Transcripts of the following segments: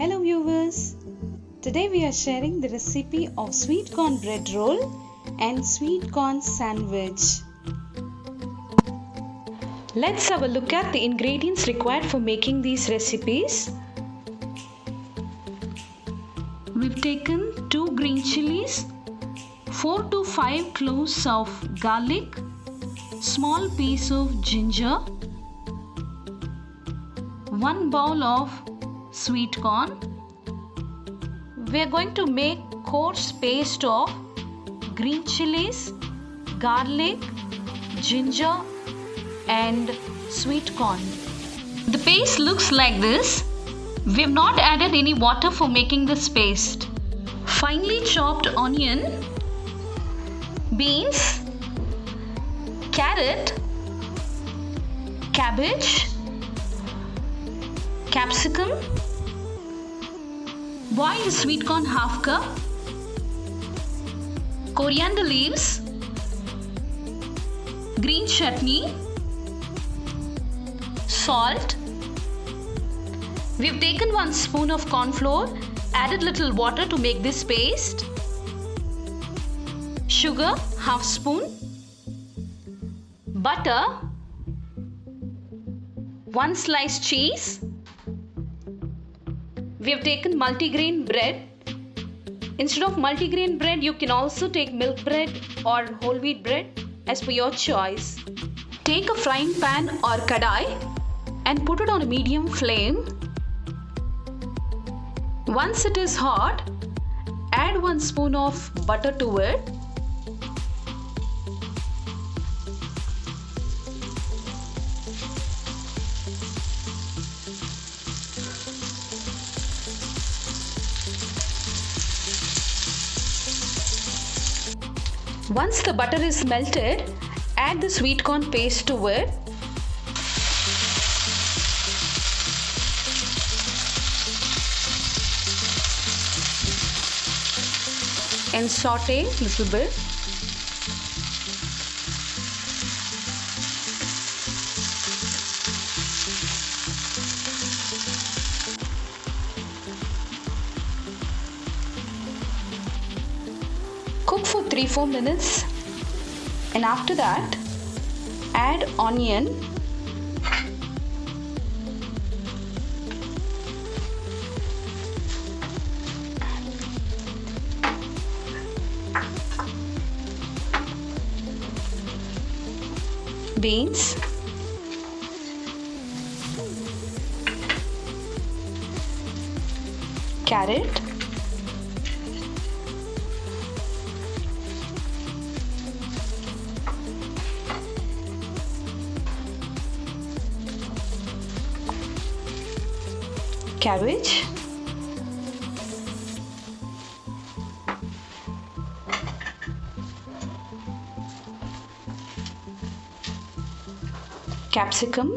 Hello viewers, today we are sharing the recipe of sweet corn bread roll and sweet corn sandwich. Let's have a look at the ingredients required for making these recipes. We've taken 2 green chilies, 4 to 5 cloves of garlic, small piece of ginger, 1 bowl of sweet corn. We are going to make coarse paste of green chilies, garlic, ginger and sweet corn. The paste looks like this. We have not added any water for making this paste. Finely chopped onion, beans, carrot, cabbage, capsicum, boiled sweet corn half cup, coriander leaves, green chutney, salt. We have taken 1 spoon of corn flour, added little water to make this paste, sugar half spoon, butter, 1 sliced cheese. We have taken multigrain bread. Instead of multigrain bread, you can also take milk bread or whole wheat bread as per your choice. Take a frying pan or kadai and put it on a medium flame. Once it is hot, add 1 spoon of butter to it. Once the butter is melted, add the sweet corn paste to it. And saute a little bit. Cook for 3-4 minutes, and after that add onion, beans, carrot, cabbage, capsicum,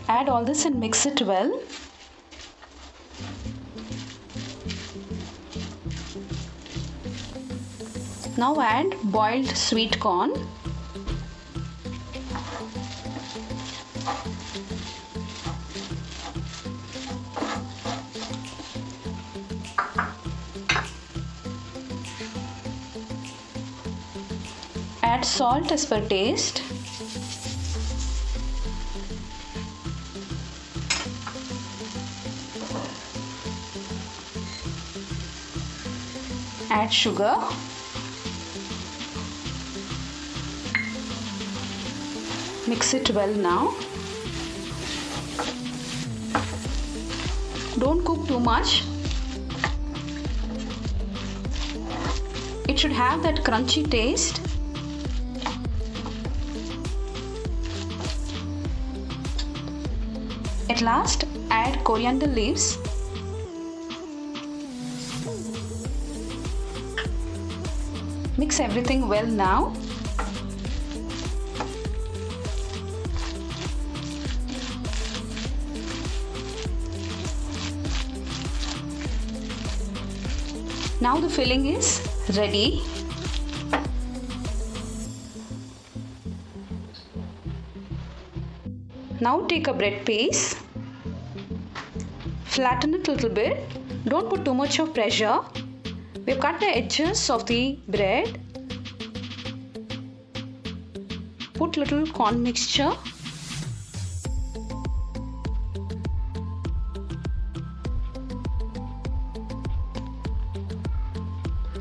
add all this and mix it well. Now add boiled sweet corn, add salt as per taste, add sugar, mix it well now. Don't cook too much. It should have that crunchy taste. At last, add coriander leaves. Mix everything well now. Now the filling is ready. Now take a bread piece, flatten it a little bit. Don't put too much of pressure. We've cut the edges of the bread. Put little corn mixture.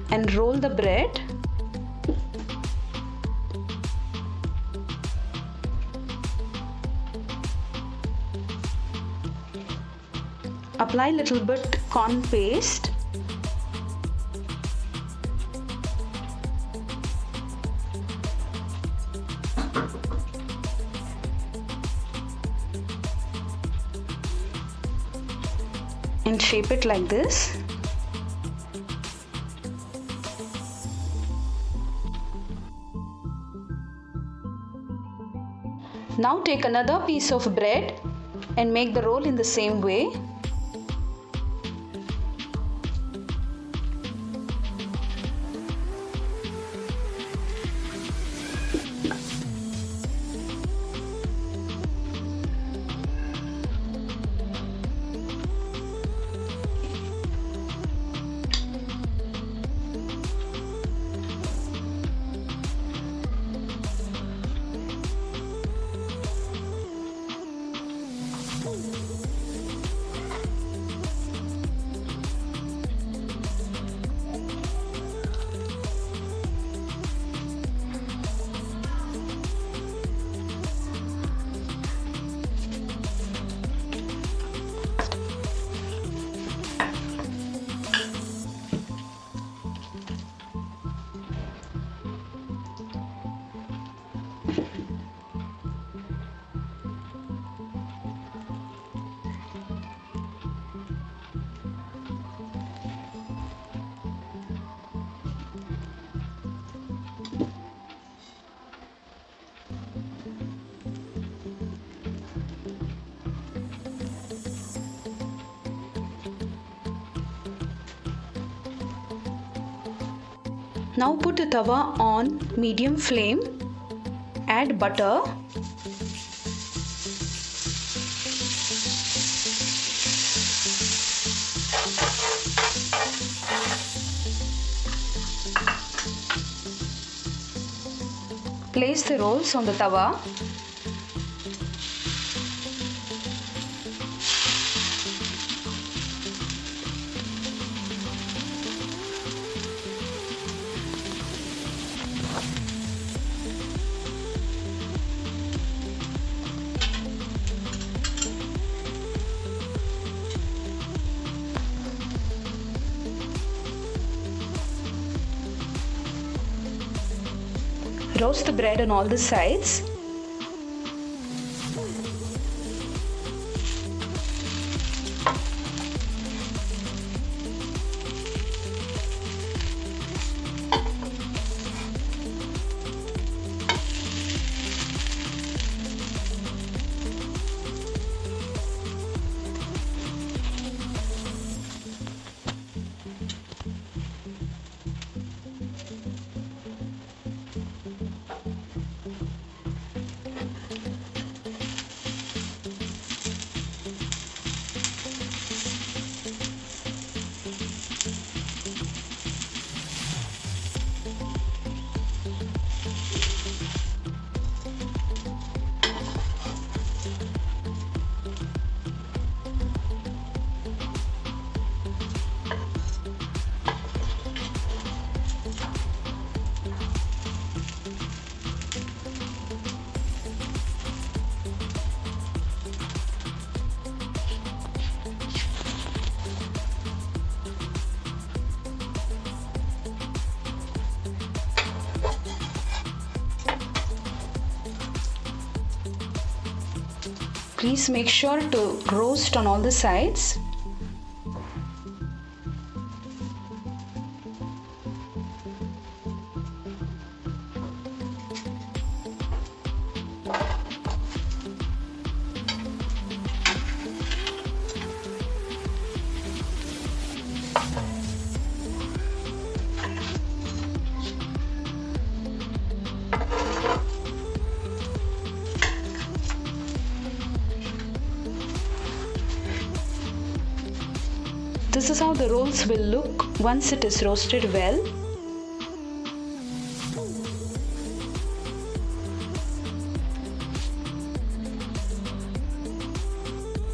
And roll the bread. Apply little bit corn paste. And shape it like this. Now take another piece of bread and make the roll in the same way. Now put the tawa on medium flame, add butter, place the rolls on the tawa. Roast the bread on all the sides. Please make sure to roast on all the sides. This is how the rolls will look once it is roasted well.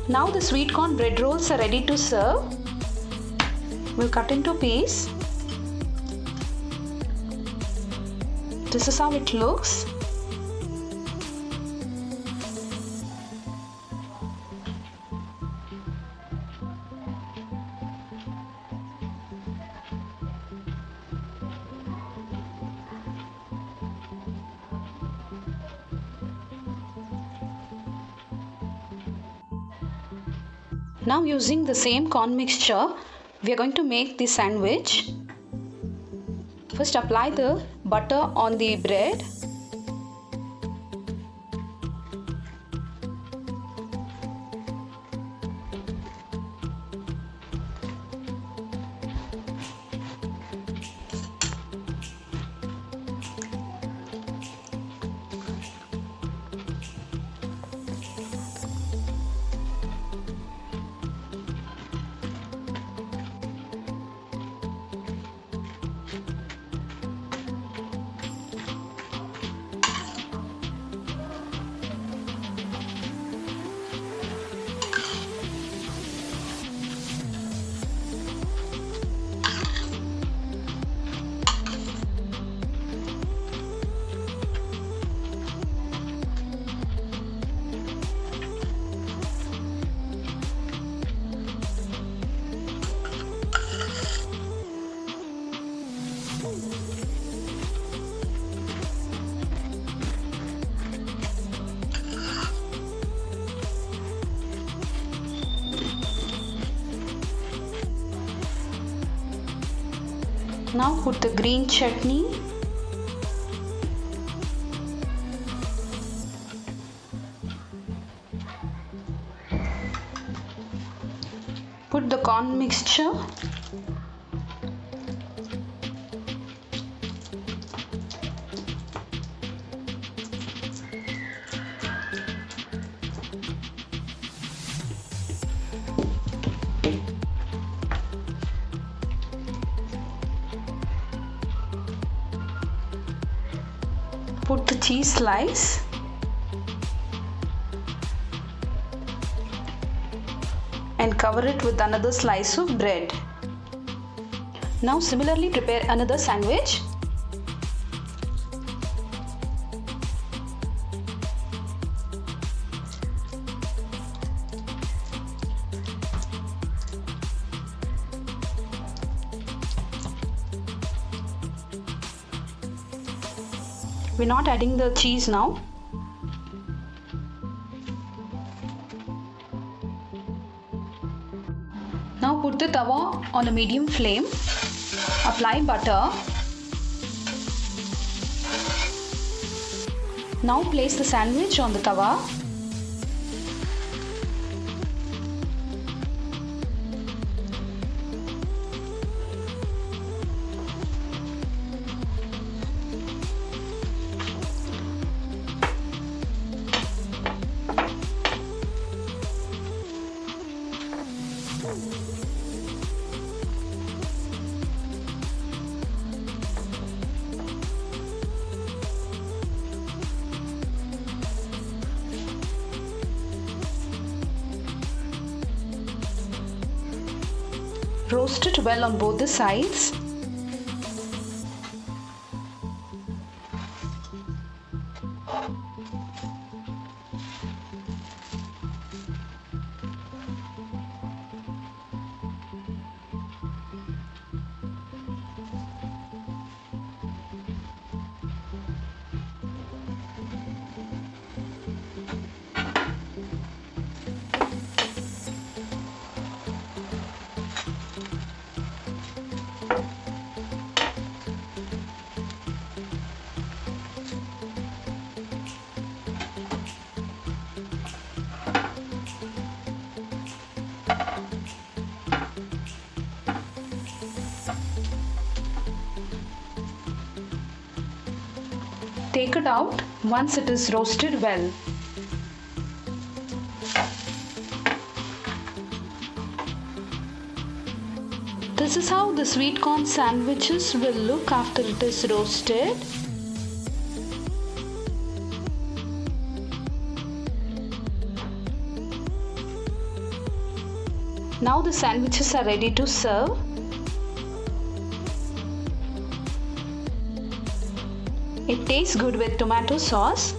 Now the sweet corn bread rolls are ready to serve. We'll cut into piece. This is how it looks. Now using the same corn mixture, we are going to make the sandwich. First apply the butter on the bread. Now put the green chutney. Put the corn mixture. Put the cheese slice. And cover it with another slice of bread. Now similarly prepare another sandwich. We're not adding the cheese now. Now put the tawa on a medium flame. Apply butter. Now place the sandwich on the tawa. Roast it well on both the sides. Take it out once it is roasted well. This is how the sweet corn sandwiches will look after it is roasted. Now the sandwiches are ready to serve. It tastes good with tomato sauce.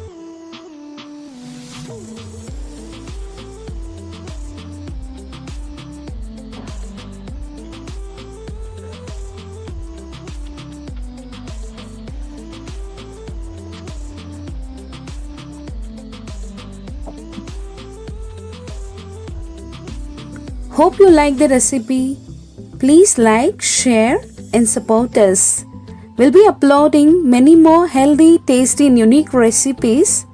Hope you like the recipe. Please like, share and support us. We'll be uploading many more healthy, tasty and unique recipes.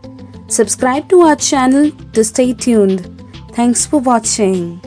Subscribe to our channel to stay tuned. Thanks for watching.